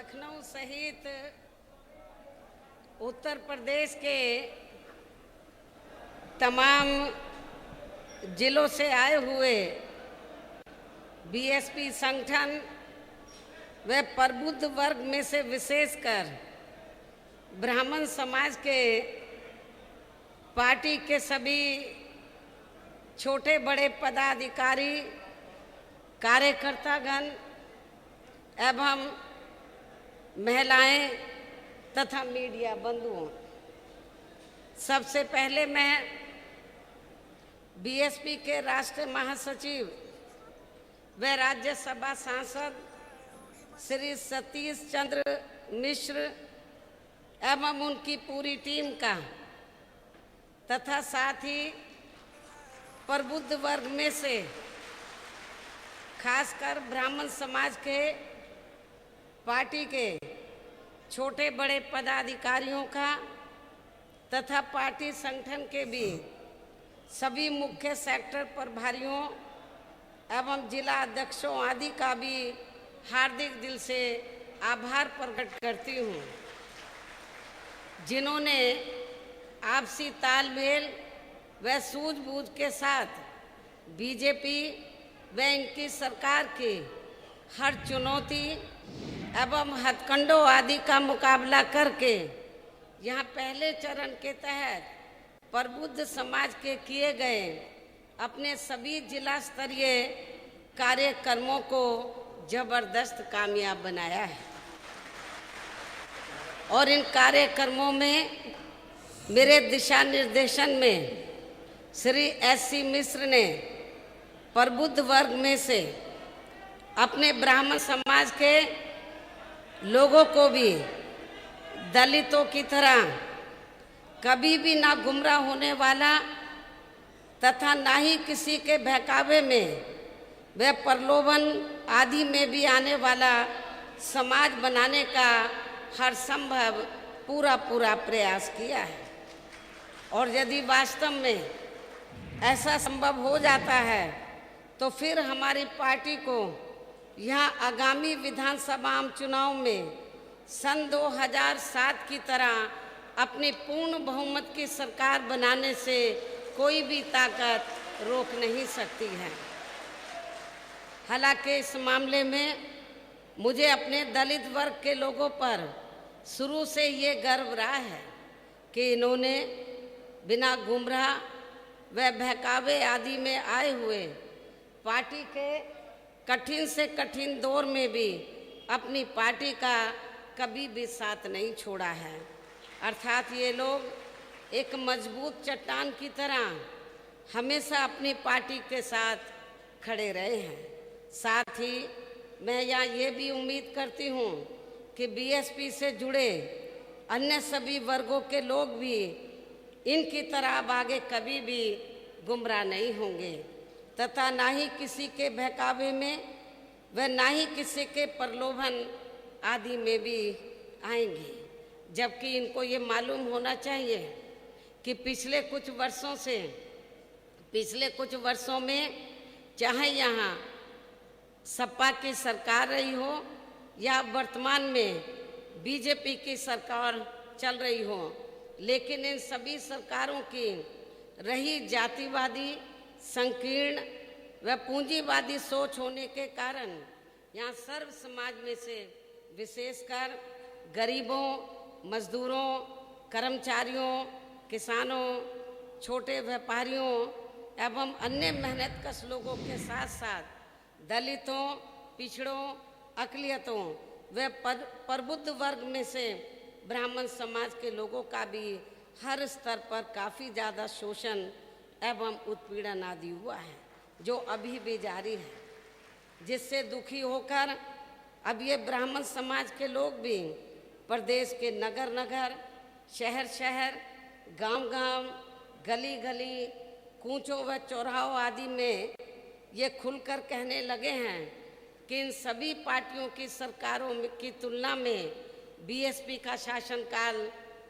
लखनऊ सहित उत्तर प्रदेश के तमाम जिलों से आए हुए बीएसपी संगठन व प्रबुद्ध वर्ग में से विशेषकर ब्राह्मण समाज के पार्टी के सभी छोटे बड़े पदाधिकारी, कार्यकर्तागण एवं महिलाएं तथा मीडिया बंधुओं, सबसे पहले मैं बीएसपी के राष्ट्रीय महासचिव व राज्यसभा सांसद श्री सतीश चंद्र मिश्र एवं उनकी पूरी टीम का तथा साथ ही प्रबुद्ध वर्ग में से खासकर ब्राह्मण समाज के पार्टी के छोटे बड़े पदाधिकारियों का तथा पार्टी संगठन के भी सभी मुख्य सेक्टर प्रभारियों एवं जिला अध्यक्षों आदि का भी हार्दिक दिल से आभार प्रकट करती हूँ, जिन्होंने आपसी तालमेल व सूझबूझ के साथ बीजेपी व इनकी सरकार की हर चुनौती एवं हथकंडों आदि का मुकाबला करके यहाँ पहले चरण के तहत प्रबुद्ध समाज के किए गए अपने सभी जिला स्तरीय कार्यक्रमों को जबरदस्त कामयाब बनाया है। और इन कार्यक्रमों में मेरे दिशा निर्देशन में श्री एससी मिश्र ने प्रबुद्ध वर्ग में से अपने ब्राह्मण समाज के लोगों को भी दलितों की तरह कभी भी ना गुमराह होने वाला तथा ना ही किसी के बहकावे में व प्रलोभन आदि में भी आने वाला समाज बनाने का हर संभव पूरा प्रयास किया है। और यदि वास्तव में ऐसा संभव हो जाता है तो फिर हमारी पार्टी को यहाँ आगामी विधानसभा आम चुनाव में सन 2007 की तरह अपनी पूर्ण बहुमत की सरकार बनाने से कोई भी ताकत रोक नहीं सकती है। हालांकि इस मामले में मुझे अपने दलित वर्ग के लोगों पर शुरू से ये गर्व रहा है कि इन्होंने बिना गुमराह व बहकावे आदि में आए हुए पार्टी के कठिन से कठिन दौर में भी अपनी पार्टी का कभी भी साथ नहीं छोड़ा है। अर्थात ये लोग एक मजबूत चट्टान की तरह हमेशा अपनी पार्टी के साथ खड़े रहे हैं। साथ ही मैं यहाँ ये भी उम्मीद करती हूँ कि बीएसपी से जुड़े अन्य सभी वर्गों के लोग भी इनकी तरह अब आगे कभी भी गुमराह नहीं होंगे तथा ना ही किसी के बहकावे में व ना ही किसी के प्रलोभन आदि में भी आएंगे। जबकि इनको ये मालूम होना चाहिए कि पिछले कुछ वर्षों में चाहे यहाँ सपा की सरकार रही हो या वर्तमान में बीजेपी की सरकार चल रही हो, लेकिन इन सभी सरकारों की रही जातिवादी, संकीर्ण व पूंजीवादी सोच होने के कारण यहाँ सर्व समाज में से विशेषकर गरीबों, मजदूरों, कर्मचारियों, किसानों, छोटे व्यापारियों एवं अन्य मेहनतकश लोगों के साथ साथ दलितों, पिछड़ों, अक़लियतों व प्रबुद्ध वर्ग में से ब्राह्मण समाज के लोगों का भी हर स्तर पर काफ़ी ज़्यादा शोषण एवं उत्पीड़न आदि हुआ है, जो अभी भी जारी है, जिससे दुखी होकर अब ये ब्राह्मण समाज के लोग भी प्रदेश के नगर नगर, शहर शहर, गांव गांव, गली गली, कूचों व चौराहों आदि में ये खुलकर कहने लगे हैं कि इन सभी पार्टियों की सरकारों की तुलना में बीएसपी का शासनकाल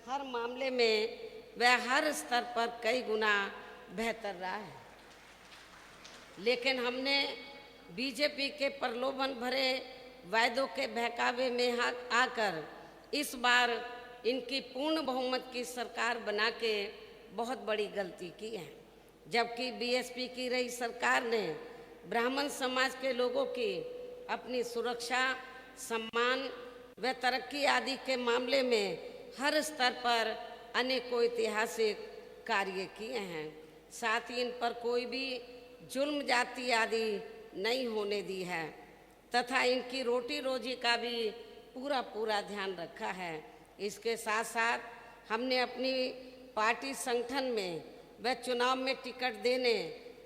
हर मामले में व हर स्तर पर कई गुना बेहतर रहा है। लेकिन हमने बीजेपी के प्रलोभन भरे वायदों के बहकावे में आकर इस बार इनकी पूर्ण बहुमत की सरकार बना के बहुत बड़ी गलती की है। जबकि बीएसपी की रही सरकार ने ब्राह्मण समाज के लोगों की अपनी सुरक्षा, सम्मान व तरक्की आदि के मामले में हर स्तर पर अनेकों ऐतिहासिक कार्य किए हैं। साथ ही इन पर कोई भी जुल्म जाति आदि नहीं होने दी है तथा इनकी रोटी रोजी का भी पूरा पूरा ध्यान रखा है। इसके साथ साथ हमने अपनी पार्टी संगठन में व चुनाव में टिकट देने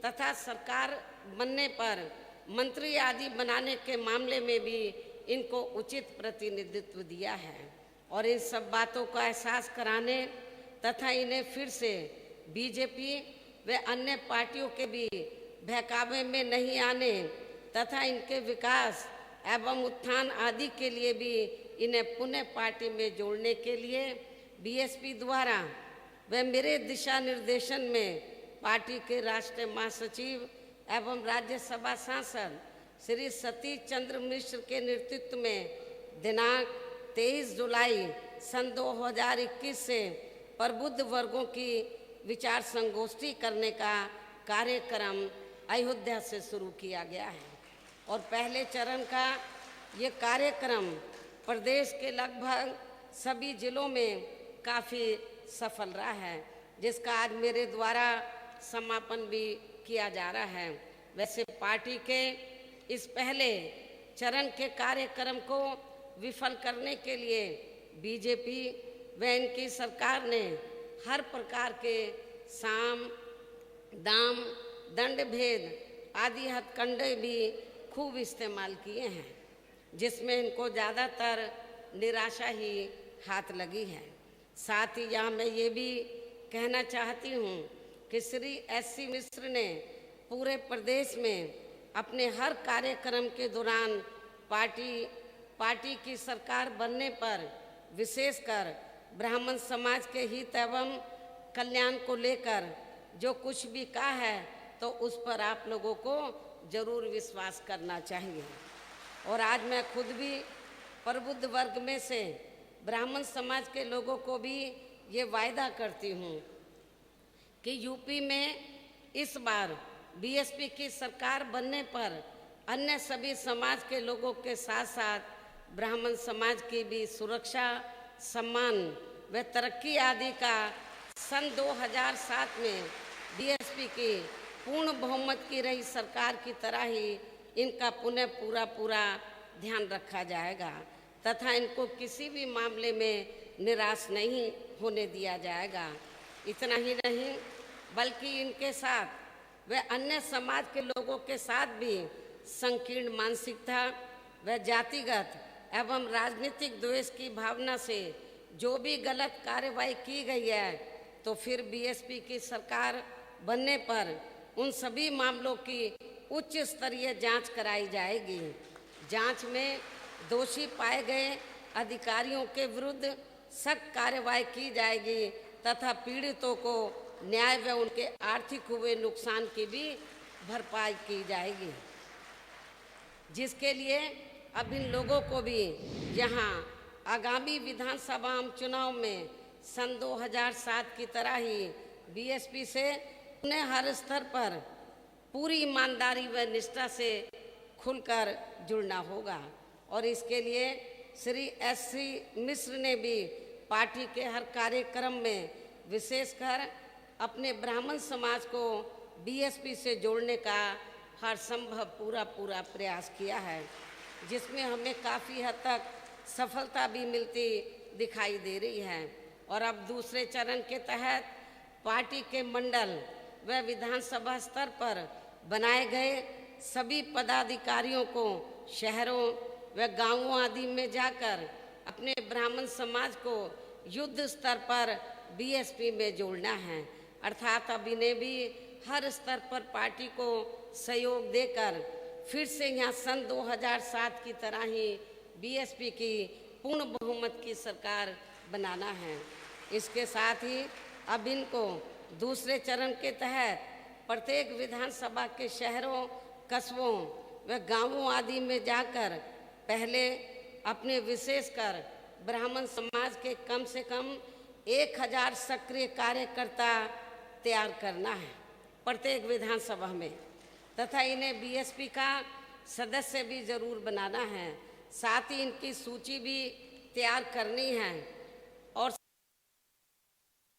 तथा सरकार बनने पर मंत्री आदि बनाने के मामले में भी इनको उचित प्रतिनिधित्व दिया है और इन सब बातों का एहसास कराने तथा इन्हें फिर से बीजेपी व अन्य पार्टियों के भी बहकावे में नहीं आने तथा इनके विकास एवं उत्थान आदि के लिए भी इन्हें पुनः पार्टी में जोड़ने के लिए बीएसपी द्वारा व मेरे दिशा निर्देशन में पार्टी के राष्ट्रीय महासचिव एवं राज्यसभा सांसद श्री सतीश चंद्र मिश्र के नेतृत्व में दिनांक 23 जुलाई सन 2021 से प्रबुद्ध वर्गों की विचार संगोष्ठी करने का कार्यक्रम अयोध्या से शुरू किया गया है और पहले चरण का ये कार्यक्रम प्रदेश के लगभग सभी जिलों में काफ़ी सफल रहा है, जिसका आज मेरे द्वारा समापन भी किया जा रहा है। वैसे पार्टी के इस पहले चरण के कार्यक्रम को विफल करने के लिए बीजेपी व इनकी सरकार ने हर प्रकार के साम, दाम, दंड भेद आदि हथकंडे भी खूब इस्तेमाल किए हैं, जिसमें इनको ज़्यादातर निराशा ही हाथ लगी है। साथ ही यहाँ मैं ये भी कहना चाहती हूँ कि श्री एससी मिश्र ने पूरे प्रदेश में अपने हर कार्यक्रम के दौरान पार्टी की सरकार बनने पर विशेषकर ब्राह्मण समाज के हित एवं कल्याण को लेकर जो कुछ भी कहा है तो उस पर आप लोगों को जरूर विश्वास करना चाहिए। और आज मैं खुद भी प्रबुद्ध वर्ग में से ब्राह्मण समाज के लोगों को भी ये वायदा करती हूँ कि यूपी में इस बार बीएसपी की सरकार बनने पर अन्य सभी समाज के लोगों के साथ साथ ब्राह्मण समाज की भी सुरक्षा, सम्मान व तरक्की आदि का सन 2007 में बीएसपी की पूर्ण बहुमत की रही सरकार की तरह ही इनका पुनः पूरा ध्यान रखा जाएगा तथा इनको किसी भी मामले में निराश नहीं होने दिया जाएगा। इतना ही नहीं बल्कि इनके साथ व अन्य समाज के लोगों के साथ भी संकीर्ण मानसिकता व जातिगत एवं राजनीतिक द्वेष की भावना से जो भी गलत कार्रवाई की गई है तो फिर बीएसपी की सरकार बनने पर उन सभी मामलों की उच्च स्तरीय जांच कराई जाएगी। जांच में दोषी पाए गए अधिकारियों के विरुद्ध सख्त कार्रवाई की जाएगी तथा पीड़ितों को न्याय व उनके आर्थिक हुए नुकसान की भी भरपाई की जाएगी, जिसके लिए अब इन लोगों को भी यहाँ आगामी विधानसभा चुनाव में सन 2007 की तरह ही बीएसपी से उन्हें हर स्तर पर पूरी ईमानदारी व निष्ठा से खुलकर जुड़ना होगा। और इसके लिए श्री एससी मिश्र ने भी पार्टी के हर कार्यक्रम में विशेषकर अपने ब्राह्मण समाज को बीएसपी से जोड़ने का हर संभव पूरा प्रयास किया है, जिसमें हमें काफ़ी हद तक सफलता भी मिलती दिखाई दे रही है। और अब दूसरे चरण के तहत पार्टी के मंडल व विधानसभा स्तर पर बनाए गए सभी पदाधिकारियों को शहरों व गांवों आदि में जाकर अपने ब्राह्मण समाज को युद्ध स्तर पर बीएसपी में जोड़ना है, अर्थात अब इन्हें भी हर स्तर पर पार्टी को सहयोग देकर फिर से यहाँ सन 2007 की तरह ही बीएसपी की पूर्ण बहुमत की सरकार बनाना है। इसके साथ ही अब इनको दूसरे चरण के तहत प्रत्येक विधानसभा के शहरों, कस्बों व गांवों आदि में जाकर पहले अपने विशेषकर ब्राह्मण समाज के कम से कम 1000 सक्रिय कार्यकर्ता तैयार करना है प्रत्येक विधानसभा में, तथा इन्हें बीएसपी का सदस्य भी जरूर बनाना है। साथ ही इनकी सूची भी तैयार करनी है और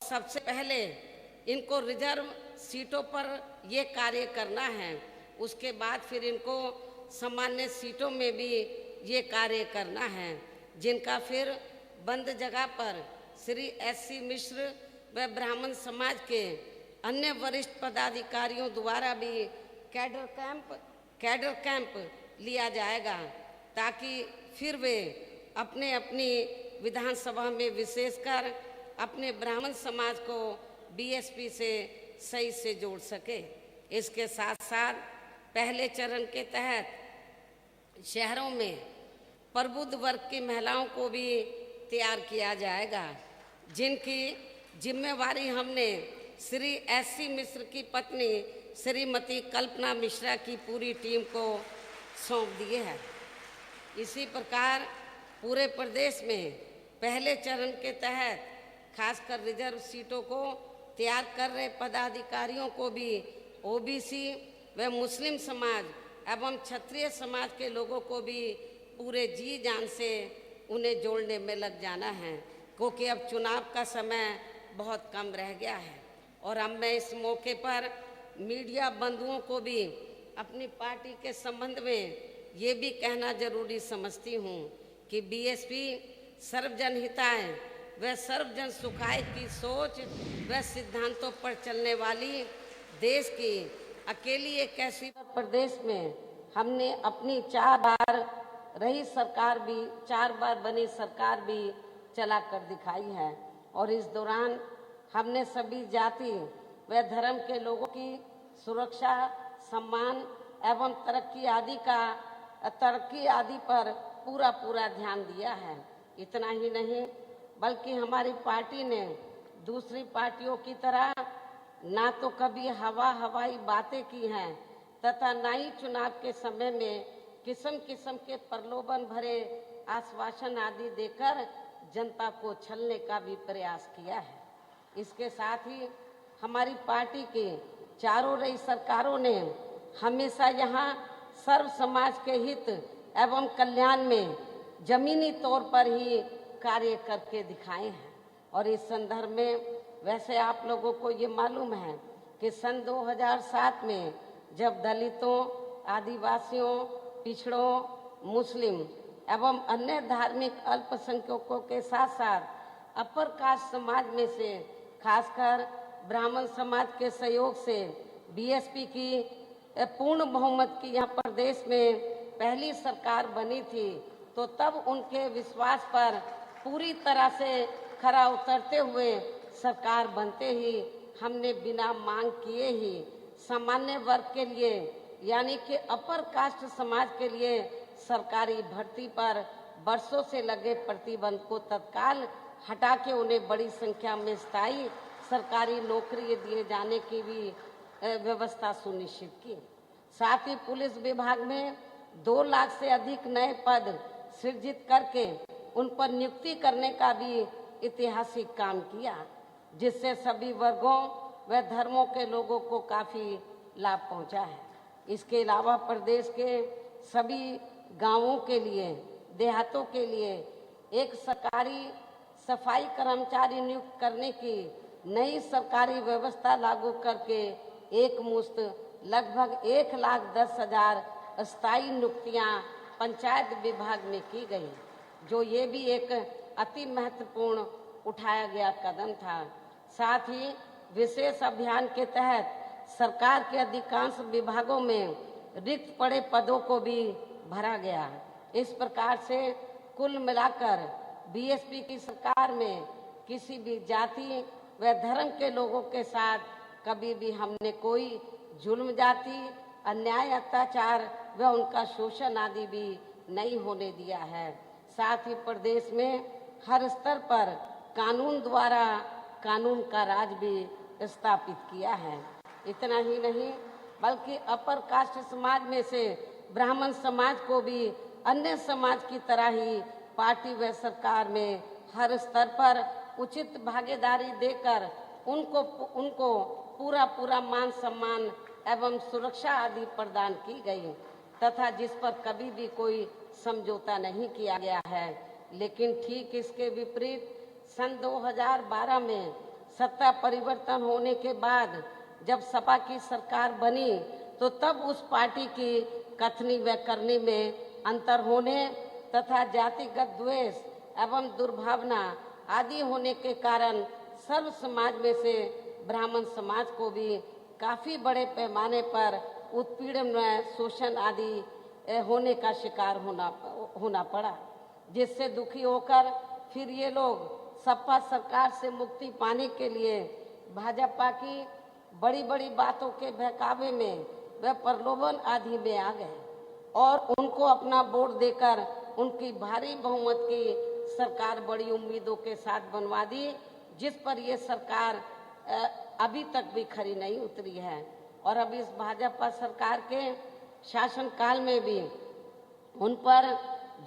सबसे पहले इनको रिजर्व सीटों पर ये कार्य करना है। उसके बाद फिर इनको सामान्य सीटों में भी ये कार्य करना है, जिनका फिर बंद जगह पर श्री एससी मिश्र व ब्राह्मण समाज के अन्य वरिष्ठ पदाधिकारियों द्वारा भी कैडर कैंप लिया जाएगा, ताकि फिर वे अपने अपनी विधानसभा में विशेषकर अपने ब्राह्मण समाज को बीएसपी से सही से जोड़ सके। इसके साथ साथ पहले चरण के तहत शहरों में प्रबुद्ध वर्ग की महिलाओं को भी तैयार किया जाएगा, जिनकी जिम्मेवारी हमने श्री एससी मिश्र की पत्नी श्रीमती कल्पना मिश्रा की पूरी टीम को सौंप दिए है। इसी प्रकार पूरे प्रदेश में पहले चरण के तहत खासकर रिजर्व सीटों को तैयार कर रहे पदाधिकारियों को भी ओबीसी व मुस्लिम समाज एवं क्षत्रिय समाज के लोगों को भी पूरे जी जान से उन्हें जोड़ने में लग जाना है, क्योंकि अब चुनाव का समय बहुत कम रह गया है। और अब मैं इस मौके पर मीडिया बंधुओं को भी अपनी पार्टी के संबंध में ये भी कहना जरूरी समझती हूँ कि बीएसपी सर्वजन हिताय व सर्वजन सुखाय की सोच व सिद्धांतों पर चलने वाली देश की अकेली एक ऐसी प्रदेश में हमने अपनी 4 बार रही सरकार भी 4 बार बनी सरकार भी चला कर दिखाई है। और इस दौरान हमने सभी जाति व धर्म के लोगों की सुरक्षा, सम्मान एवं तरक्की आदि पर पूरा ध्यान दिया है। इतना ही नहीं बल्कि हमारी पार्टी ने दूसरी पार्टियों की तरह ना तो कभी हवाई बातें की हैं तथा ना ही चुनाव के समय में किस्म के प्रलोभन भरे आश्वासन आदि देकर जनता को छलने का भी प्रयास किया है। इसके साथ ही हमारी पार्टी के चारों रही सरकारों ने हमेशा यहाँ सर्व समाज के हित एवं कल्याण में जमीनी तौर पर ही कार्य करके दिखाए हैं। और इस संदर्भ में वैसे आप लोगों को ये मालूम है कि सन 2007 में जब दलितों, आदिवासियों, पिछड़ों, मुस्लिम एवं अन्य धार्मिक अल्पसंख्यकों के साथ साथ अपर कास्ट समाज में से खासकर ब्राह्मण समाज के सहयोग से बीएसपी की पूर्ण बहुमत की यहाँ प्रदेश में पहली सरकार बनी थी, तो तब उनके विश्वास पर पूरी तरह से खरा उतरते हुए सरकार बनते ही हमने बिना मांग किए ही सामान्य वर्ग के लिए यानी कि अपर कास्ट समाज के लिए सरकारी भर्ती पर वर्षों से लगे प्रतिबंध को तत्काल हटा के उन्हें बड़ी संख्या में स्थायी सरकारी नौकरी दिए जाने की भी व्यवस्था सुनिश्चित की। साथ ही पुलिस विभाग में 2 लाख से अधिक नए पद सृजित करके उन पर नियुक्ति करने का भी ऐतिहासिक काम किया, जिससे सभी वर्गों व धर्मों के लोगों को काफी लाभ पहुंचा है। इसके अलावा प्रदेश के सभी गांवों के लिए, देहातों के लिए एक सरकारी सफाई कर्मचारी नियुक्त करने की नई सरकारी व्यवस्था लागू करके एक मुश्त लगभग 1,10,000 अस्थायी नियुक्तियां पंचायत विभाग में की गई, जो ये भी एक अति महत्वपूर्ण उठाया गया कदम था। साथ ही विशेष अभियान के तहत सरकार के अधिकांश विभागों में रिक्त पड़े पदों को भी भरा गया। इस प्रकार से कुल मिलाकर बीएसपी की सरकार में किसी भी जाति व धर्म के लोगों के साथ कभी भी हमने कोई जुल्म, जाति, अन्याय, अत्याचार व उनका शोषण आदि भी नहीं होने दिया है। साथ ही प्रदेश में हर स्तर पर कानून द्वारा कानून का राज भी स्थापित किया है। इतना ही नहीं बल्कि अपर कास्ट समाज में से ब्राह्मण समाज को भी अन्य समाज की तरह ही पार्टी व सरकार में हर स्तर पर उचित भागीदारी देकर उनको पूरा मान सम्मान एवं सुरक्षा आदि प्रदान की गई तथा जिस पर कभी भी कोई समझौता नहीं किया गया है। लेकिन ठीक इसके विपरीत सन 2012 में सत्ता परिवर्तन होने के बाद जब सपा की सरकार बनी तो तब उस पार्टी की कथनी व करनी में अंतर होने तथा जातिगत द्वेष एवं दुर्भावना आदि होने के कारण सर्व समाज में से ब्राह्मण समाज को भी काफी बड़े पैमाने पर उत्पीड़न व शोषण आदि होने का शिकार होना पड़ा, जिससे दुखी होकर फिर ये लोग सपा सरकार से मुक्ति पाने के लिए भाजपा की बड़ी बड़ी बातों के बहकावे में व प्रलोभन आदि में आ गए और उनको अपना वोट देकर उनकी भारी बहुमत की सरकार बड़ी उम्मीदों के साथ बनवा दी, जिस पर ये सरकार अभी तक भी खरी नहीं उतरी है। और अब इस भाजपा सरकार के शासन काल में भी उन पर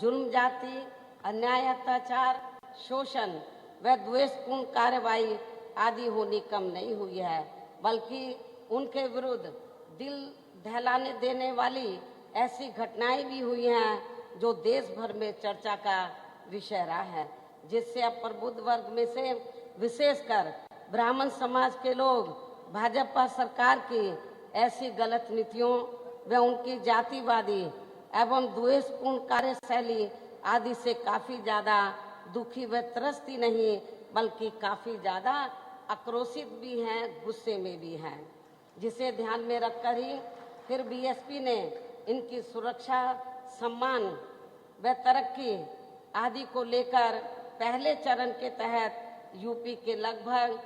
जुल्म, जाति, अन्याय, अत्याचार, शोषण व द्वेषपूर्ण कार्रवाई आदि होनी कम नहीं हुई है, बल्कि उनके विरुद्ध दिल दहलाने देने वाली ऐसी घटनाएं भी हुई हैं जो देश भर में चर्चा का विषय रहा है, जिससे अब प्रबुद्ध वर्ग में से विशेषकर ब्राह्मण समाज के लोग भाजपा सरकार की ऐसी गलत नीतियों व उनकी जातिवादी एवं द्वेषपूर्ण कार्यशैली आदि से काफी ज्यादा दुखी व त्रस्त ही नहीं बल्कि काफी ज्यादा आक्रोशित भी हैं, गुस्से में भी हैं, जिसे ध्यान में रखकर ही फिर बीएसपी ने इनकी सुरक्षा, सम्मान व तरक्की आदि को लेकर पहले चरण के तहत यूपी के लगभग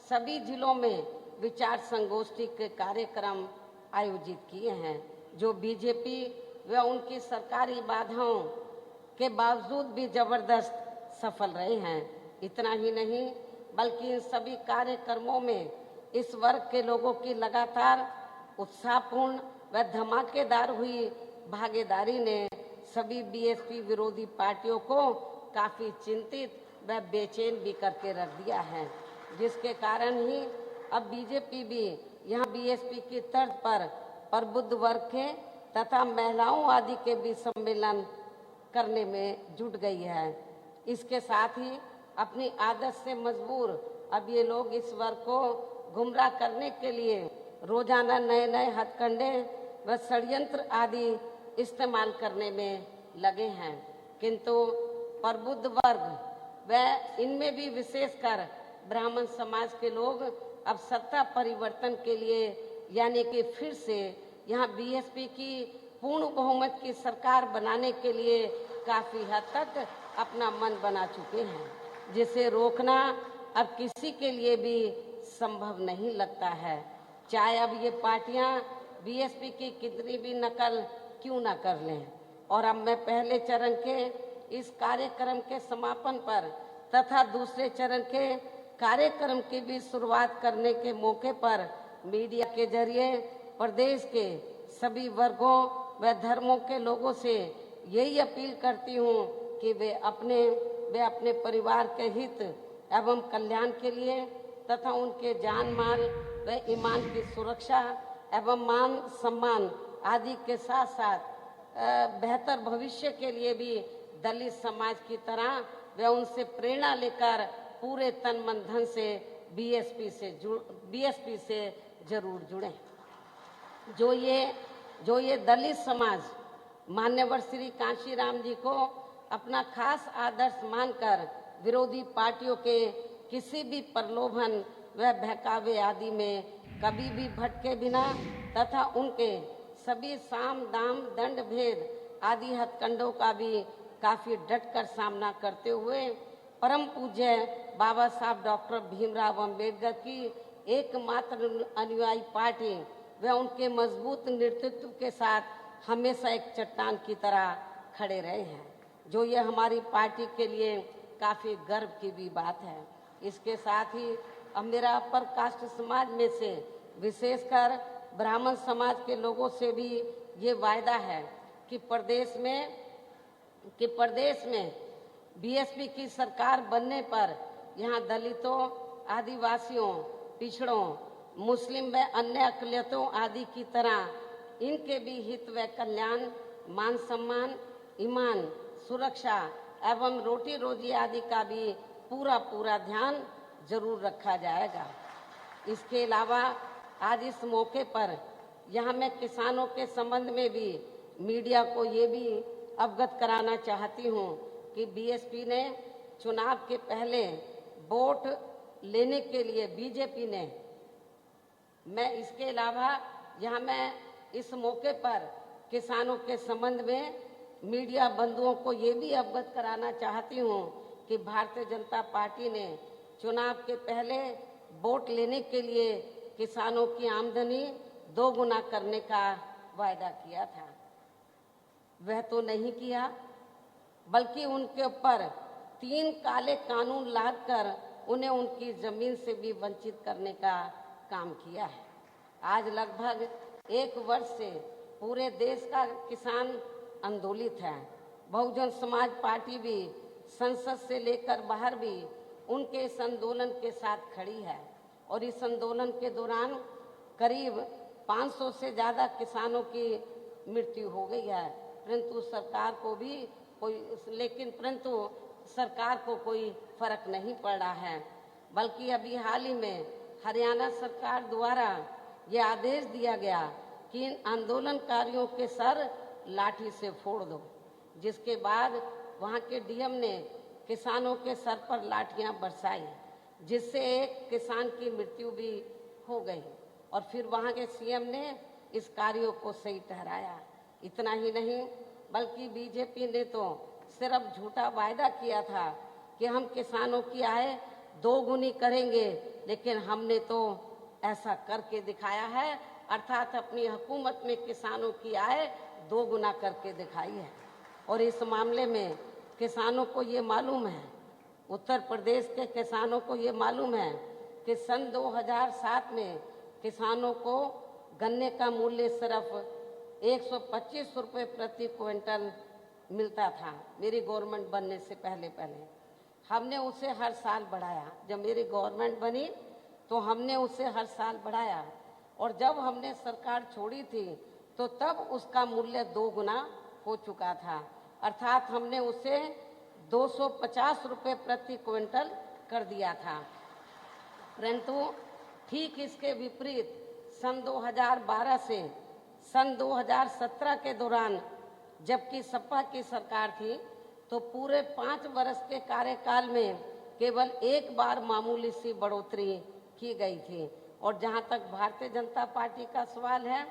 सभी जिलों में विचार संगोष्ठी के कार्यक्रम आयोजित किए हैं, जो बीजेपी व उनकी सरकारी बाधाओं के बावजूद भी जबरदस्त सफल रहे हैं। इतना ही नहीं बल्कि इन सभी कार्यक्रमों में इस वर्ग के लोगों की लगातार उत्साहपूर्ण व धमाकेदार हुई भागीदारी ने सभी बीएसपी विरोधी पार्टियों को काफी चिंतित व बेचैन भी करके रख दिया है, जिसके कारण ही अब बीजेपी भी यहाँ बीएसपी की तर्ज पर प्रबुद्ध वर्ग के तथा महिलाओं आदि के भी सम्मेलन करने में जुट गई है। इसके साथ ही अपनी आदत से मजबूर अब ये लोग इस वर्ग को गुमराह करने के लिए रोजाना नए नए हथकंडे व षड्यंत्र आदि इस्तेमाल करने में लगे हैं, किंतु प्रबुद्ध वर्ग व इनमें भी विशेषकर ब्राह्मण समाज के लोग अब सत्ता परिवर्तन के लिए यानी कि फिर से यहाँ बीएसपी की पूर्ण बहुमत की सरकार बनाने के लिए काफी हद तक अपना मन बना चुके हैं, जिसे रोकना अब किसी के लिए भी संभव नहीं लगता है, चाहे अब ये पार्टियां बीएसपी की कितनी भी नकल क्यों न कर लें। और अब मैं पहले चरण के इस कार्यक्रम के समापन पर तथा दूसरे चरण के कार्यक्रम की भी शुरुआत करने के मौके पर मीडिया के जरिए प्रदेश के सभी वर्गों व धर्मों के लोगों से यही अपील करती हूँ कि वे अपने परिवार के हित एवं कल्याण के लिए तथा उनके जान माल व ईमान की सुरक्षा एवं मान सम्मान आदि के साथ साथ बेहतर भविष्य के लिए भी दलित समाज की तरह वे उनसे प्रेरणा लेकर पूरे तन मन धन से बीएसपी से जरूर जुड़ें। जो ये दलित समाज मान्यवर श्री कांशीराम जी को अपना खास आदर्श मानकर विरोधी पार्टियों के किसी भी प्रलोभन व बहकावे आदि में कभी भी भटके बिना तथा उनके सभी साम दाम दंड भेद आदि हथकंडों का भी काफी डट कर सामना करते हुए परम पूज्य बाबा साहब डॉक्टर भीमराव अंबेडकर की एकमात्र अनुयायी पार्टी व उनके मजबूत नेतृत्व के साथ हमेशा एक चट्टान की तरह खड़े रहे हैं, जो ये हमारी पार्टी के लिए काफी गर्व की भी बात है। इसके साथ ही अब मेरा अपर कास्ट समाज में से विशेषकर ब्राह्मण समाज के लोगों से भी ये वायदा है कि प्रदेश में कि प्रदेश में बीएसपी की सरकार बनने पर यहाँ दलितों, आदिवासियों, पिछड़ों, मुस्लिम व अन्य अकलियतों आदि की तरह इनके भी हित व कल्याण, मान सम्मान, ईमान, सुरक्षा एवं रोटी रोजी आदि का भी पूरा ध्यान जरूर रखा जाएगा। इसके अलावा आज इस मौके पर यहाँ मैं किसानों के संबंध में भी मीडिया को ये भी अवगत कराना चाहती हूँ कि बीएसपी ने चुनाव के पहले वोट लेने के लिए बीजेपी ने, मैं इसके अलावा यहाँ मैं इस मौके पर किसानों के संबंध में मीडिया बंधुओं को ये भी अवगत कराना चाहती हूँ कि भारतीय जनता पार्टी ने चुनाव के पहले वोट लेने के लिए किसानों की आमदनी 2 गुना करने का वायदा किया था। वह तो नहीं किया, बल्कि उनके ऊपर 3 काले कानून लादकर उन्हें उनकी जमीन से भी वंचित करने का काम किया है। आज लगभग 1 वर्ष से पूरे देश का किसान आंदोलित है। बहुजन समाज पार्टी भी संसद से लेकर बाहर भी उनके इस आंदोलन के साथ खड़ी है और इस आंदोलन के दौरान करीब 500 से ज़्यादा किसानों की मृत्यु हो गई है, परंतु सरकार को कोई फर्क नहीं पड़ रहा है। बल्कि अभी हाल ही में हरियाणा सरकार द्वारा ये आदेश दिया गया कि इन आंदोलनकारियों के सर लाठी से फोड़ दो, जिसके बाद वहाँ के डीएम ने किसानों के सर पर लाठियां बरसाई, जिससे एक किसान की मृत्यु भी हो गई और फिर वहाँ के सीएम ने इस कार्यों को सही ठहराया। इतना ही नहीं, बल्कि बीजेपी ने तो सिर्फ झूठा वायदा किया था कि हम किसानों की आय 2 गुनी करेंगे, लेकिन हमने तो ऐसा करके दिखाया है, अर्थात अपनी हुकूमत में किसानों की आय 2 गुना करके दिखाई है। और इस मामले में किसानों को ये मालूम है, उत्तर प्रदेश के किसानों को ये मालूम है कि सन 2007 में किसानों को गन्ने का मूल्य सिर्फ 125 रुपये प्रति क्विंटल मिलता था। मेरी गवर्नमेंट बनने से पहले हमने उसे हर साल बढ़ाया। जब मेरी गवर्नमेंट बनी तो हमने उसे हर साल बढ़ाया और जब हमने सरकार छोड़ी थी तो तब उसका मूल्य 2 गुना हो चुका था, अर्थात हमने उसे 250 रुपये प्रति क्विंटल कर दिया था। परंतु ठीक इसके विपरीत सन 2012 से सन 2017 के दौरान जबकि सपा की सरकार थी तो पूरे 5 वर्ष के कार्यकाल में केवल 1 बार मामूली सी बढ़ोतरी की गई थी। और जहां तक भारतीय जनता पार्टी का सवाल है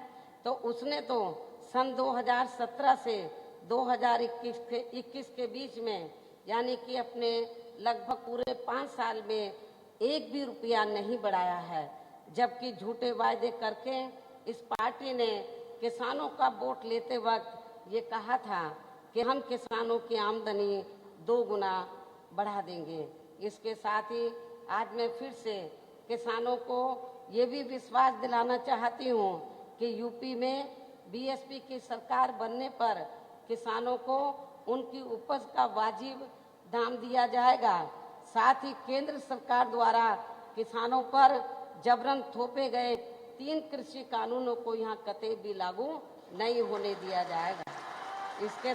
तो उसने तो सन 2017 से 2021 के बीच में, यानी कि अपने लगभग पूरे 5 साल में 1 भी रुपया नहीं बढ़ाया है। जबकि झूठे वायदे करके इस पार्टी ने किसानों का वोट लेते वक्त ये कहा था कि हम किसानों की आमदनी 2 गुना बढ़ा देंगे। इसके साथ ही आज मैं फिर से किसानों को ये भी विश्वास दिलाना चाहती हूँ कि यूपी में बीएसपी की सरकार बनने पर किसानों को उनकी उपज का वाजिब दाम दिया जाएगा। साथ ही केंद्र सरकार द्वारा किसानों पर जबरन थोपे गए 3 कृषि कानूनों को यहाँ कतई भी लागू नहीं होने दिया जाएगा। इसके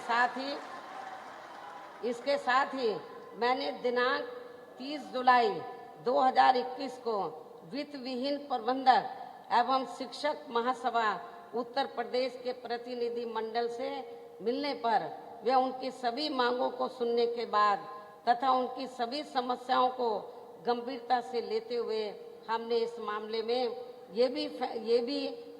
साथ ही मैंने दिनांक 30 जुलाई 2021 को वित्त विहीन प्रबंधक एवं शिक्षक महासभा उत्तर प्रदेश के प्रतिनिधि मंडल से मिलने पर वे उनकी सभी मांगों को सुनने के बाद तथा उनकी सभी समस्याओं को गंभीरता से लेते हुए हमने इस मामले में ये भी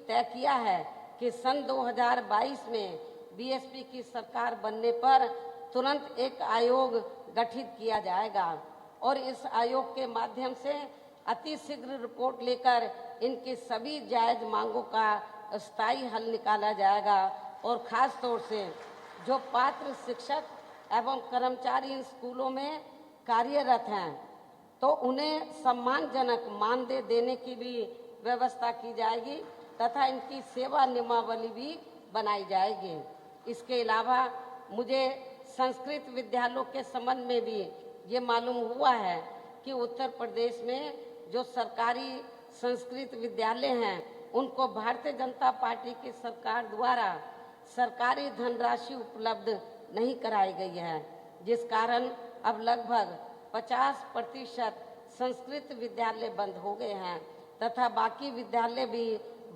तय किया है कि सन 2022 में बीएसपी की सरकार बनने पर तुरंत एक आयोग गठित किया जाएगा और इस आयोग के माध्यम से अति शीघ्र रिपोर्ट लेकर इनकी सभी जायज मांगों का स्थायी हल निकाला जाएगा। और खास तौर से जो पात्र शिक्षक एवं कर्मचारी इन स्कूलों में कार्यरत हैं तो उन्हें सम्मानजनक मानदेय देने की भी व्यवस्था की जाएगी तथा इनकी सेवा नियमावली भी बनाई जाएगी। इसके अलावा मुझे संस्कृत विद्यालयों के संबंध में भी ये मालूम हुआ है कि उत्तर प्रदेश में जो सरकारी संस्कृत विद्यालय हैं उनको भारतीय जनता पार्टी की सरकार द्वारा सरकारी धनराशि उपलब्ध नहीं कराई गई है, जिस कारण अब लगभग 50% संस्कृत विद्यालय बंद हो गए हैं तथा बाकी विद्यालय भी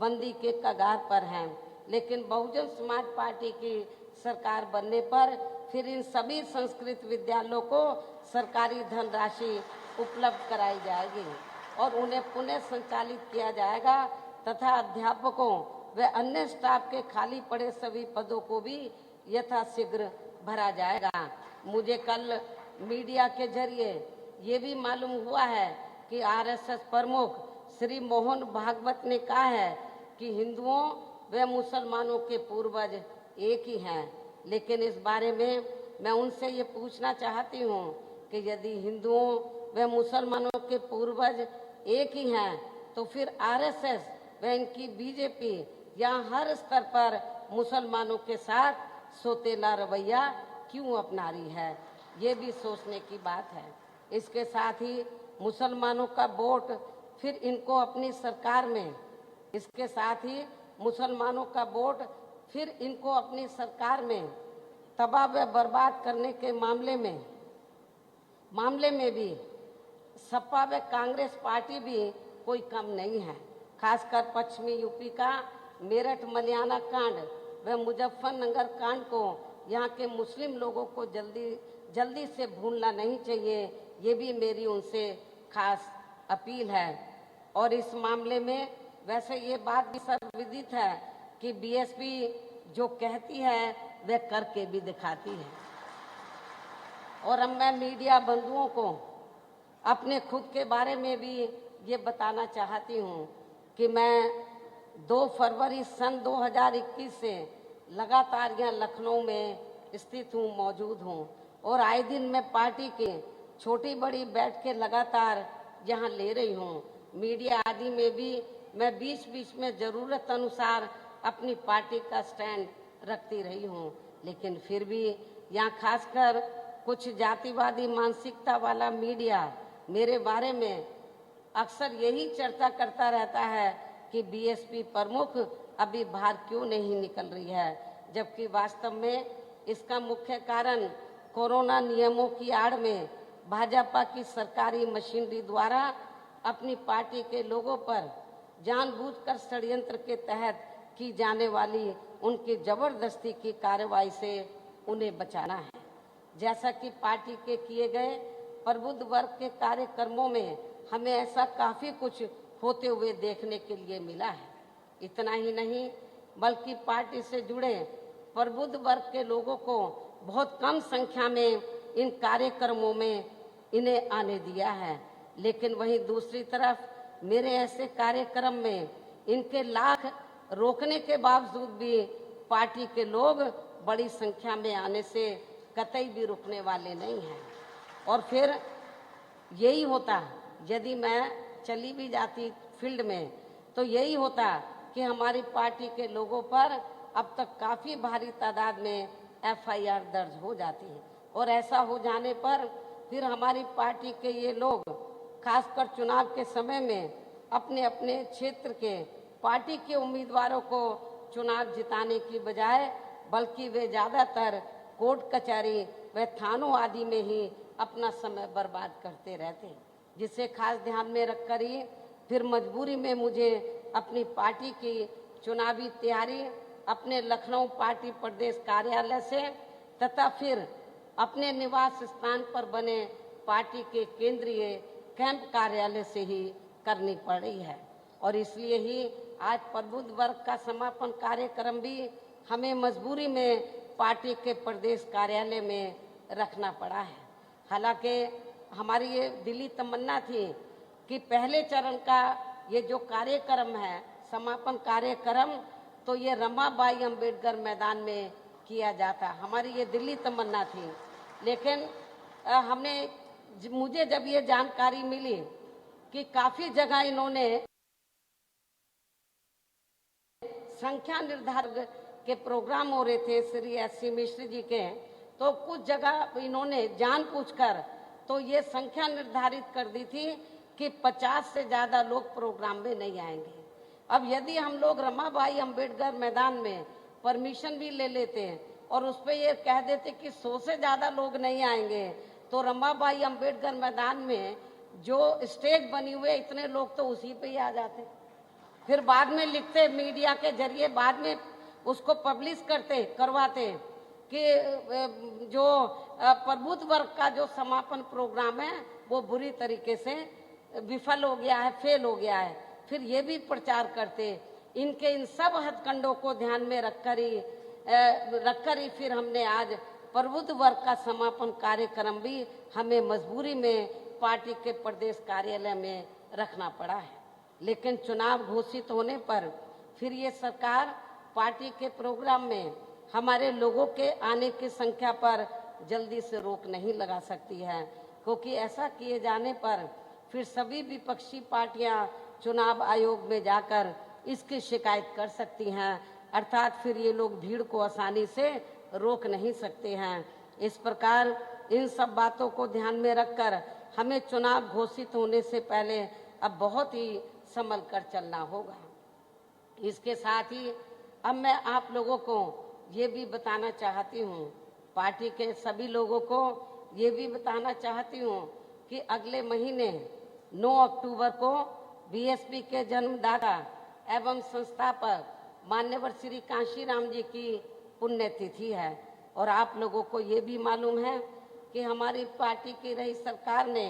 बंदी के कगार पर हैं। लेकिन बहुजन समाज पार्टी की सरकार बनने पर फिर इन सभी संस्कृत विद्यालयों को सरकारी धनराशि उपलब्ध कराई जाएगी और उन्हें पुनः संचालित किया जाएगा तथा अध्यापकों व अन्य स्टाफ के खाली पड़े सभी पदों को भी यथाशीघ्र भरा जाएगा। मुझे कल मीडिया के जरिए ये भी मालूम हुआ है कि आरएसएस प्रमुख श्री मोहन भागवत ने कहा है कि हिंदुओं व मुसलमानों के पूर्वज एक ही हैं, लेकिन इस बारे में मैं उनसे ये पूछना चाहती हूँ कि यदि हिंदुओं व मुसलमानों के पूर्वज एक ही हैं तो फिर आरएसएस व इनकी बीजेपी यहाँ हर स्तर पर मुसलमानों के साथ सौतेला रवैया क्यों अपना रही है, ये भी सोचने की बात है। इसके साथ ही मुसलमानों का वोट फिर इनको अपनी सरकार में, इसके साथ ही मुसलमानों का वोट फिर इनको अपनी सरकार में तबाह व बर्बाद करने के मामले में भी सपा व कांग्रेस पार्टी भी कोई कम नहीं है। खासकर पश्चिमी यूपी का मेरठ मलियाना कांड व मुजफ्फरनगर कांड को यहाँ के मुस्लिम लोगों को जल्दी से भूलना नहीं चाहिए, ये भी मेरी उनसे खास अपील है। और इस मामले में वैसे ये बात भी सर्वविदित है कि बीएसपी जो कहती है वह करके भी दिखाती है। और अब मैं मीडिया बंधुओं को अपने खुद के बारे में भी ये बताना चाहती हूँ कि मैं 2 फरवरी सन 2021 से लगातार यहाँ लखनऊ में स्थित हूँ, मौजूद हूँ और आए दिन मैं पार्टी के छोटी बड़ी बैठकें लगातार यहाँ ले रही हूँ। मीडिया आदि में भी मैं बीच बीच में जरूरत अनुसार अपनी पार्टी का स्टैंड रखती रही हूँ, लेकिन फिर भी यहाँ खासकर कुछ जातिवादी मानसिकता वाला मीडिया मेरे बारे में अक्सर यही चर्चा करता रहता है कि बीएसपी प्रमुख अभी बाहर क्यों नहीं निकल रही है, जबकि वास्तव में इसका मुख्य कारण कोरोना नियमों की आड़ में भाजपा की सरकारी मशीनरी द्वारा अपनी पार्टी के लोगों पर जानबूझकर षड्यंत्र के तहत की जाने वाली उनकी जबरदस्ती की कार्रवाई से उन्हें बचाना है। जैसा कि पार्टी के किए गए प्रबुद्ध वर्ग के कार्यक्रमों में हमें ऐसा काफी कुछ होते हुए देखने के लिए मिला है। इतना ही नहीं बल्कि पार्टी से जुड़े प्रबुद्ध वर्ग के लोगों को बहुत कम संख्या में इन कार्यक्रमों में इन्हें आने दिया है, लेकिन वहीं दूसरी तरफ मेरे ऐसे कार्यक्रम में इनके लाख रोकने के बावजूद भी पार्टी के लोग बड़ी संख्या में आने से कतई भी रुकने वाले नहीं हैं। और फिर यही होता, यदि मैं चली भी जाती फील्ड में तो यही होता कि हमारी पार्टी के लोगों पर अब तक काफी भारी तादाद में एफआईआर दर्ज हो जाती है और ऐसा हो जाने पर फिर हमारी पार्टी के ये लोग खासकर चुनाव के समय में अपने अपने क्षेत्र के पार्टी के उम्मीदवारों को चुनाव जिताने की बजाय बल्कि वे ज्यादातर कोर्ट कचहरी व थानों आदि में ही अपना समय बर्बाद करते रहते हैं, जिसे खास ध्यान में रखकर ही फिर मजबूरी में मुझे अपनी पार्टी की चुनावी तैयारी अपने लखनऊ पार्टी प्रदेश कार्यालय से तथा फिर अपने निवास स्थान पर बने पार्टी के केंद्रीय कैंप कार्यालय से ही करनी पड़ रही है। और इसलिए ही आज प्रबुद्ध वर्ग का समापन कार्यक्रम भी हमें मजबूरी में पार्टी के प्रदेश कार्यालय में रखना पड़ा है। हालांकि हमारी ये दिली तमन्ना थी कि पहले चरण का ये जो कार्यक्रम है, समापन कार्यक्रम, तो ये रमाबाई अंबेडकर मैदान में किया जाता, हमारी ये दिली तमन्ना थी। लेकिन मुझे जब ये जानकारी मिली कि काफी जगह इन्होंने संख्या निर्धारण के प्रोग्राम हो रहे थे श्री एस सी मिश्र जी के, तो कुछ जगह इन्होंने जानबूझकर तो ये संख्या निर्धारित कर दी थी कि 50 से ज़्यादा लोग प्रोग्राम में नहीं आएंगे। अब यदि हम लोग रमाबाई अंबेडकर मैदान में परमिशन भी ले लेते और उस पर ये कह देते कि 100 से ज़्यादा लोग नहीं आएंगे, तो रमाबाई अंबेडकर मैदान में जो स्टेज बनी हुई है इतने लोग तो उसी पे ही आ जाते। फिर बाद में लिखते मीडिया के जरिए, बाद में उसको पब्लिश करवाते कि जो प्रबुद्ध वर्ग का जो समापन प्रोग्राम है वो बुरी तरीके से विफल हो गया है, फेल हो गया है। फिर ये भी प्रचार करते। इनके इन सब हथकंडों को ध्यान में रखकर ही फिर हमने आज प्रबुद्ध वर्ग का समापन कार्यक्रम भी हमें मजबूरी में पार्टी के प्रदेश कार्यालय में रखना पड़ा है। लेकिन चुनाव घोषित होने पर फिर ये सरकार पार्टी के प्रोग्राम में हमारे लोगों के आने की संख्या पर जल्दी से रोक नहीं लगा सकती है, क्योंकि ऐसा किए जाने पर फिर सभी विपक्षी पार्टियां चुनाव आयोग में जाकर इसकी शिकायत कर सकती हैं, अर्थात फिर ये लोग भीड़ को आसानी से रोक नहीं सकते हैं। इस प्रकार इन सब बातों को ध्यान में रखकर हमें चुनाव घोषित होने से पहले अब बहुत ही संभल कर चलना होगा। इसके साथ ही अब मैं आप लोगों को ये भी बताना चाहती हूँ, पार्टी के सभी लोगों को ये भी बताना चाहती हूँ कि अगले महीने 9 अक्टूबर को बीएसपी के जन्मदाता एवं संस्थापक मान्यवर श्री कांशीराम जी की पुण्यतिथि है। और आप लोगों को ये भी मालूम है कि हमारी पार्टी की रही सरकार ने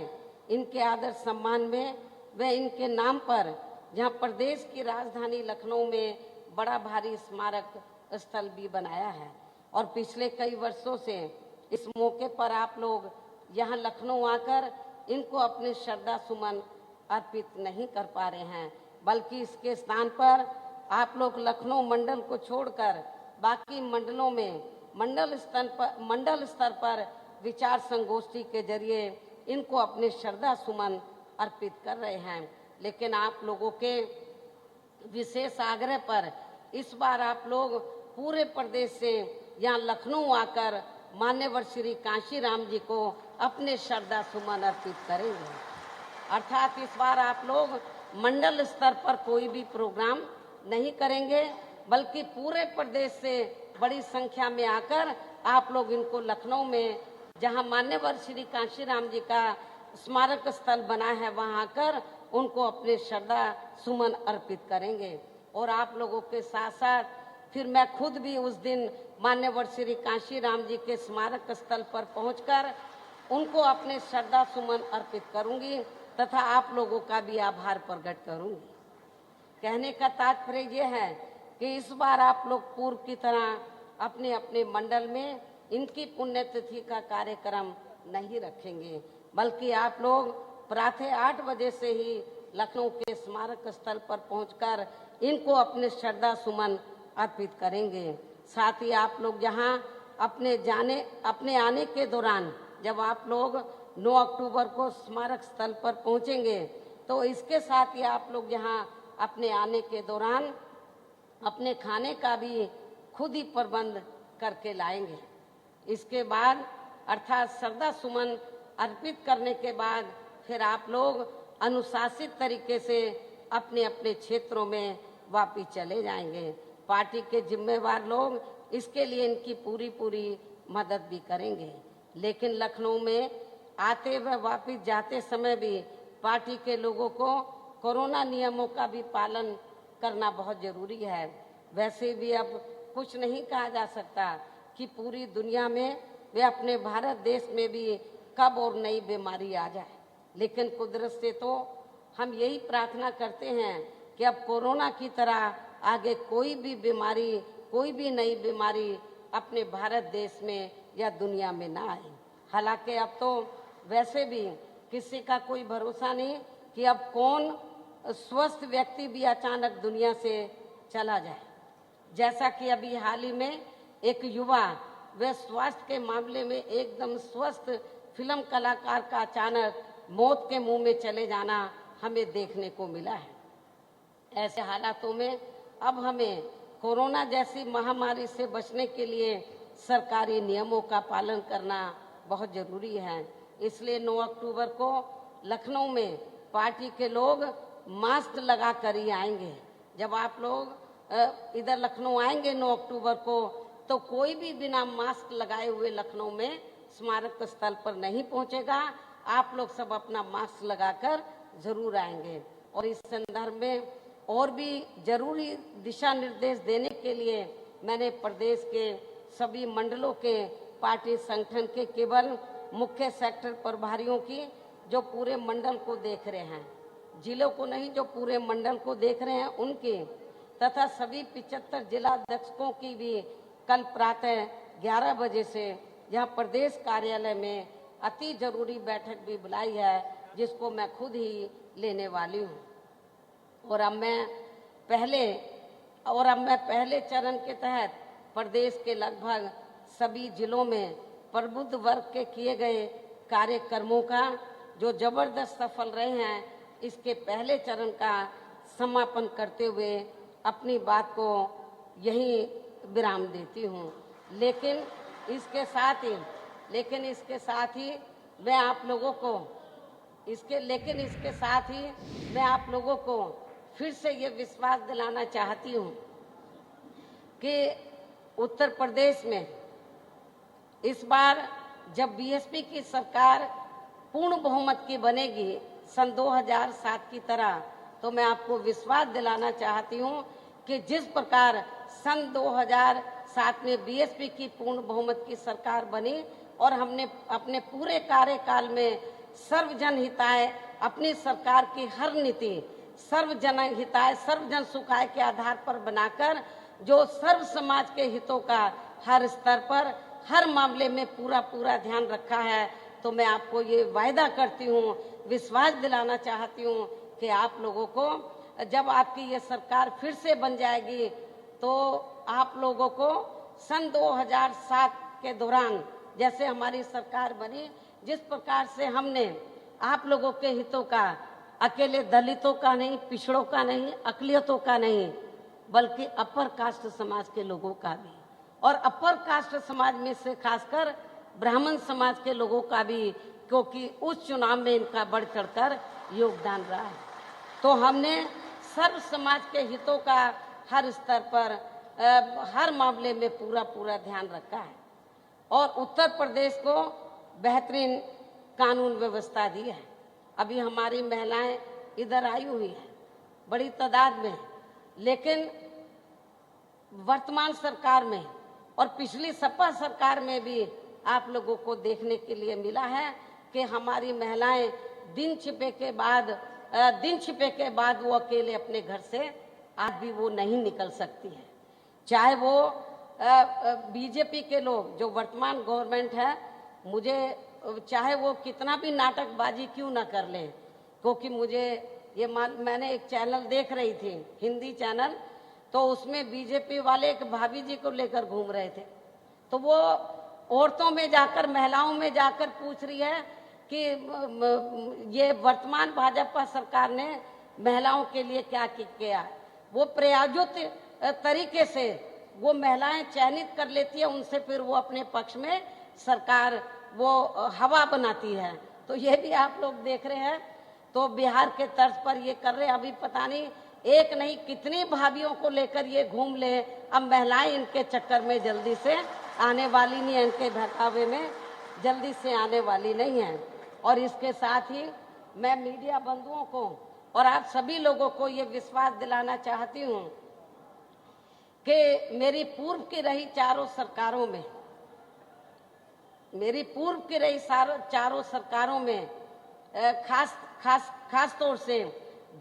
इनके आदर सम्मान में व इनके नाम पर जहाँ प्रदेश की राजधानी लखनऊ में बड़ा भारी स्मारक स्थल भी बनाया है। और पिछले कई वर्षों से इस मौके पर आप लोग यहाँ लखनऊ आकर इनको अपने श्रद्धा सुमन अर्पित नहीं कर पा रहे हैं, बल्कि इसके स्थान पर आप लोग लखनऊ मंडल को छोड़कर बाकी मंडलों में मंडल स्तर पर विचार संगोष्ठी के जरिए इनको अपने श्रद्धा सुमन अर्पित कर रहे हैं। लेकिन आप लोगों के विशेष आग्रह पर इस बार आप लोग पूरे प्रदेश से यहाँ लखनऊ आकर मान्यवर श्री कांशीराम जी को अपने श्रद्धा सुमन अर्पित करेंगे। अर्थात इस बार आप लोग मंडल स्तर पर कोई भी प्रोग्राम नहीं करेंगे, बल्कि पूरे प्रदेश से बड़ी संख्या में आकर आप लोग इनको लखनऊ में जहां मान्यवर श्री कांशीराम जी का स्मारक स्थल बना है वहां आकर उनको अपने श्रद्धा सुमन अर्पित करेंगे। और आप लोगों के साथ साथ फिर मैं खुद भी उस दिन मान्यवर श्री कांशीराम जी के स्मारक स्थल पर पहुंचकर उनको अपने श्रद्धा सुमन अर्पित करूंगी तथा आप लोगों का भी आभार प्रकट करूंगी। कहने का तात्पर्य ये है कि इस बार आप लोग पूर्व की तरह अपने अपने मंडल में इनकी पुण्यतिथि का कार्यक्रम नहीं रखेंगे, बल्कि आप लोग प्रातः 8 बजे से ही लखनऊ के स्मारक स्थल पर पहुंचकर इनको अपने श्रद्धा सुमन अर्पित करेंगे। साथ ही आप लोग यहाँ अपने आने के दौरान जब आप लोग 9 अक्टूबर को स्मारक स्थल पर पहुंचेंगे तो इसके साथ ही आप लोग यहाँ अपने आने के दौरान अपने खाने का भी खुद ही प्रबंध करके लाएंगे। इसके बाद अर्थात श्रद्धा सुमन अर्पित करने के बाद फिर आप लोग अनुशासित तरीके से अपने अपने क्षेत्रों में वापिस चले जाएंगे। पार्टी के जिम्मेवार लोग इसके लिए इनकी पूरी मदद भी करेंगे। लेकिन लखनऊ में आते व वापिस जाते समय भी पार्टी के लोगों को कोरोना नियमों का भी पालन करना बहुत जरूरी है। वैसे भी अब कुछ नहीं कहा जा सकता कि पूरी दुनिया में वे अपने भारत देश में भी कब और नई बीमारी आ जाए, लेकिन कुदरत से तो हम यही प्रार्थना करते हैं कि अब कोरोना की तरह आगे कोई भी बीमारी, कोई भी नई बीमारी अपने भारत देश में या दुनिया में ना आए। हालांकि अब तो वैसे भी किसी का कोई भरोसा नहीं कि अब कौन स्वस्थ व्यक्ति भी अचानक दुनिया से चला जाए। जैसा कि अभी हाल ही में एक युवा व स्वास्थ्य के मामले में एकदम स्वस्थ फिल्म कलाकार का अचानक मौत के मुंह में चले जाना हमें देखने को मिला है। ऐसे हालातों में अब हमें कोरोना जैसी महामारी से बचने के लिए सरकारी नियमों का पालन करना बहुत जरूरी है। इसलिए 9 अक्टूबर को लखनऊ में पार्टी के लोग मास्क लगा कर ही आएंगे। जब आप लोग इधर लखनऊ आएंगे 9 अक्टूबर को, तो कोई भी बिना मास्क लगाए हुए लखनऊ में स्मारक स्थल पर नहीं पहुंचेगा। आप लोग सब अपना मास्क लगाकर जरूर आएंगे। और इस संदर्भ में और भी जरूरी दिशा निर्देश देने के लिए मैंने प्रदेश के सभी मंडलों के पार्टी संगठन के केवल मुख्य सेक्टर प्रभारियों की, जो पूरे मंडल को देख रहे हैं, जिलों को नहीं, जो पूरे मंडल को देख रहे हैं उनकी, तथा सभी 75 जिला अध्यक्षों की भी कल प्रातः 11 बजे से यह प्रदेश कार्यालय में अति जरूरी बैठक भी बुलाई है, जिसको मैं खुद ही लेने वाली हूँ। और अब मैं पहले चरण के तहत प्रदेश के लगभग सभी जिलों में प्रबुद्ध वर्ग के किए गए कार्यक्रमों का जो जबरदस्त सफल रहे हैं, इसके पहले चरण का समापन करते हुए अपनी बात को यही विराम देती हूँ। लेकिन इसके साथ ही मैं आप लोगों को फिर से ये विश्वास दिलाना चाहती हूँ कि उत्तर प्रदेश में इस बार जब बीएसपी की सरकार पूर्ण बहुमत की बनेगी सन 2007 की तरह, तो मैं आपको विश्वास दिलाना चाहती हूँ कि जिस प्रकार सन 2007 में बीएसपी की पूर्ण बहुमत की सरकार बनी और हमने अपने पूरे कार्यकाल में सर्वजन हिताय अपनी सरकार की हर नीति सर्वजन हिताय सर्वजन सुखाय के आधार पर बनाकर जो सर्व समाज के हितों का हर स्तर पर हर मामले में पूरा ध्यान रखा है, तो मैं आपको ये वायदा करती हूँ, विश्वास दिलाना चाहती हूँ कि आप लोगों को जब आपकी ये सरकार फिर से बन जाएगी, तो आप लोगों को सन 2007 के दौरान जैसे हमारी सरकार बनी, जिस प्रकार से हमने आप लोगों के हितों का, अकेले दलितों का नहीं, पिछड़ों का नहीं, अकलियतों का नहीं, बल्कि अपर कास्ट समाज के लोगों का भी, और अपर कास्ट समाज में से खासकर ब्राह्मण समाज के लोगों का भी, क्योंकि उस चुनाव में इनका बढ़ चढ़कर योगदान रहा है। तो हमने सर्व समाज के हितों का हर स्तर पर हर मामले में पूरा ध्यान रखा है और उत्तर प्रदेश को बेहतरीन कानून व्यवस्था दी है। अभी हमारी महिलाएं इधर आई हुई है बड़ी तादाद में, लेकिन वर्तमान सरकार में और पिछली सपा सरकार में भी आप लोगों को देखने के लिए मिला है कि हमारी महिलाएं दिन छिपे के बाद वो अकेले अपने घर से आज भी वो नहीं निकल सकती है। चाहे वो बीजेपी के लोग जो वर्तमान गवर्नमेंट है, मुझे चाहे वो कितना भी नाटकबाजी क्यों ना कर ले, क्योंकि मुझे ये मैंने एक चैनल देख रही थी, हिंदी चैनल, तो उसमें बीजेपी वाले एक भाभी जी को लेकर घूम रहे थे, तो वो औरतों में जाकर, महिलाओं में जाकर पूछ रही है कि ये वर्तमान भाजपा सरकार ने महिलाओं के लिए क्या किया। वो प्रायोजित तरीके से वो महिलाएं चयनित कर लेती है, उनसे फिर वो अपने पक्ष में सरकार वो हवा बनाती है। तो ये भी आप लोग देख रहे हैं, तो बिहार के तर्ज पर ये कर रहे हैं। अभी पता नहीं एक नहीं कितनी भाभीियों को लेकर ये घूम ले। अब महिलाएं इनके चक्कर में जल्दी से आने वाली नहीं है, इनके बहकावे में जल्दी से आने वाली नहीं है। और इसके साथ ही मैं मीडिया बंधुओं को और आप सभी लोगों को ये विश्वास दिलाना चाहती हूँ कि मेरी पूर्व की रही चारों सरकारों में खास तौर से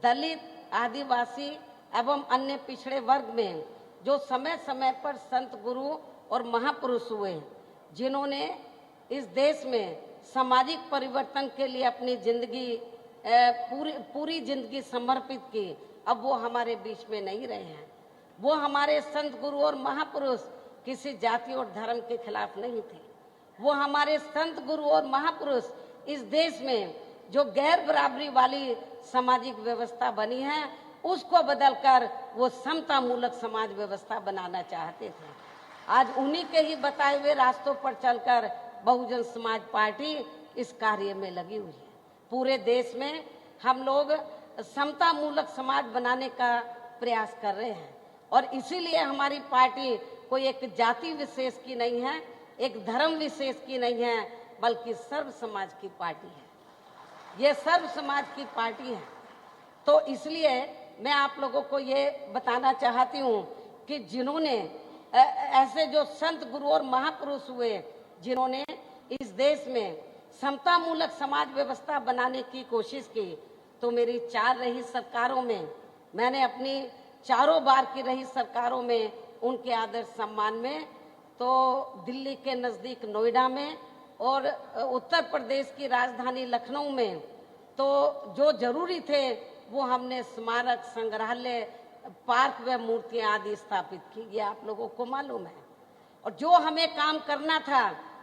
दलित, आदिवासी एवं अन्य पिछड़े वर्ग में जो समय समय पर संत गुरु और महापुरुष हुए, जिन्होंने इस देश में सामाजिक परिवर्तन के लिए अपनी जिंदगी पूरी जिंदगी समर्पित की, अब वो हमारे बीच में नहीं रहे हैं। वो हमारे संत गुरु और महापुरुष किसी जाति और धर्म के खिलाफ नहीं थे। वो हमारे संत गुरु और महापुरुष इस देश में जो गैर बराबरी वाली सामाजिक व्यवस्था बनी है, उसको बदलकर वो समता मूलक समाज व्यवस्था बनाना चाहते थे। आज उन्हीं के ही बताए हुए रास्तों पर चलकर बहुजन समाज पार्टी इस कार्य में लगी हुई है। पूरे देश में हम लोग समता मूलक समाज बनाने का प्रयास कर रहे हैं और इसीलिए हमारी पार्टी कोई एक जाति विशेष की नहीं है, एक धर्म विशेष की नहीं है, बल्कि सर्व समाज की पार्टी है। ये सर्व समाज की पार्टी है। तो इसलिए मैं आप लोगों को ये बताना चाहती हूँ कि जिन्होंने ऐसे जो संत गुरु और महापुरुष हुए, जिन्होंने इस देश में समता मूलक समाज व्यवस्था बनाने की कोशिश की, तो मेरी 4 रही सरकारों में, मैंने अपनी चारों बार की रही सरकारों में उनके आदर सम्मान में, तो दिल्ली के नज़दीक नोएडा में और उत्तर प्रदेश की राजधानी लखनऊ में तो जो जरूरी थे वो हमने स्मारक, संग्रहालय, पार्क व मूर्तियां आदि स्थापित की। ये आप लोगों को मालूम है। और जो हमें काम करना था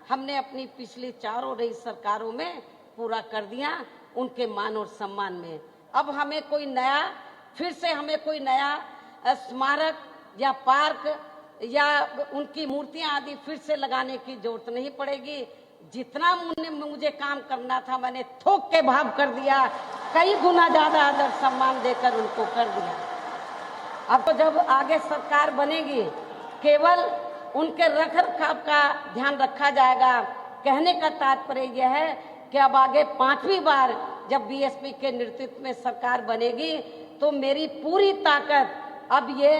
हमने अपनी पिछली 4 रही सरकारों में पूरा कर दिया, उनके मान और सम्मान में। अब हमें कोई नया, फिर से हमें कोई नया स्मारक या पार्क या उनकी मूर्तियां आदि फिर से लगाने की जरूरत नहीं पड़ेगी। जितना मुझे काम करना था मैंने थोक के भाव कर दिया, कई गुना ज्यादा आदर सम्मान देकर उनको कर दिया। अब तो जब आगे सरकार बनेगी केवल उनके रख रखाव का ध्यान रखा जाएगा। कहने का तात्पर्य यह है कि अब आगे 5वीं बार जब बीएसपी के नेतृत्व में सरकार बनेगी तो मेरी पूरी ताकत अब ये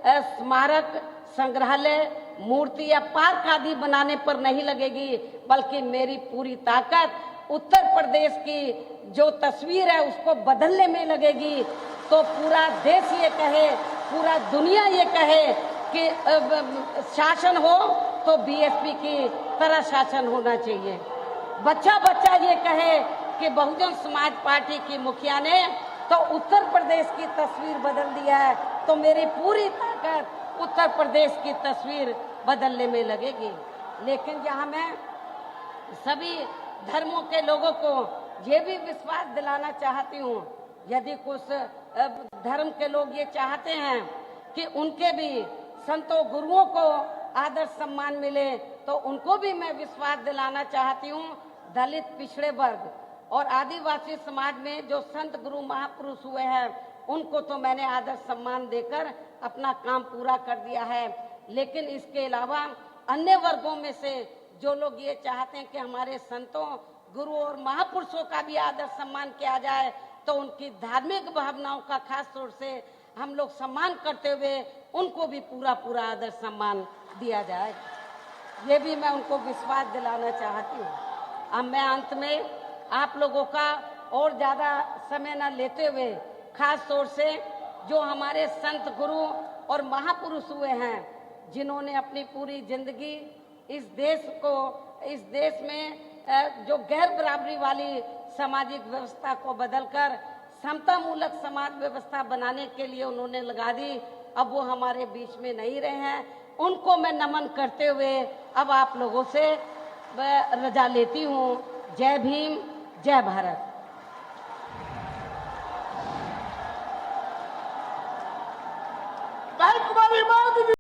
स्मारक, संग्रहालय, मूर्ति या पार्क आदि बनाने पर नहीं लगेगी, बल्कि मेरी पूरी ताकत उत्तर प्रदेश की जो तस्वीर है उसको बदलने में लगेगी। तो पूरा देश ये कहे, पूरा दुनिया ये कहे कि शासन हो तो बीएसपी की तरह शासन होना चाहिए। बच्चा बच्चा ये कहे कि बहुजन समाज पार्टी की मुखिया ने तो उत्तर प्रदेश की तस्वीर बदल दिया है, तो मेरी पूरी ताकत उत्तर प्रदेश की तस्वीर बदलने में लगेगी। लेकिन यहाँ मैं सभी धर्मों के लोगों को ये भी विश्वास दिलाना चाहती हूँ, यदि कुछ धर्म के लोग ये चाहते हैं कि उनके भी संतों गुरुओं को आदर सम्मान मिले, तो उनको भी मैं विश्वास दिलाना चाहती हूँ। दलित, पिछड़े वर्ग और आदिवासी समाज में जो संत गुरु महापुरुष हुए हैं उनको तो मैंने आदर सम्मान देकर अपना काम पूरा कर दिया है। लेकिन इसके अलावा अन्य वर्गों में से जो लोग ये चाहते हैं कि हमारे संतों, गुरु और महापुरुषों का भी आदर सम्मान किया जाए, तो उनकी धार्मिक भावनाओं का खास तौर से हम लोग सम्मान करते हुए उनको भी पूरा पूरा आदर सम्मान दिया जाए। ये भी मैं उनको विश्वास दिलाना चाहती हूँ। अब मैं अंत में आप लोगों का और ज़्यादा समय न लेते हुए खास तौर से जो हमारे संत गुरु और महापुरुष हुए हैं, जिन्होंने अपनी पूरी जिंदगी इस देश में जो गैर बराबरी वाली सामाजिक व्यवस्था को बदलकर समता मूलक समाज व्यवस्था बनाने के लिए उन्होंने लगा दी, अब वो हमारे बीच में नहीं रहे हैं। उनको मैं नमन करते हुए अब आप लोगों से रजा लेती हूँ। जय भीम, जय भारत।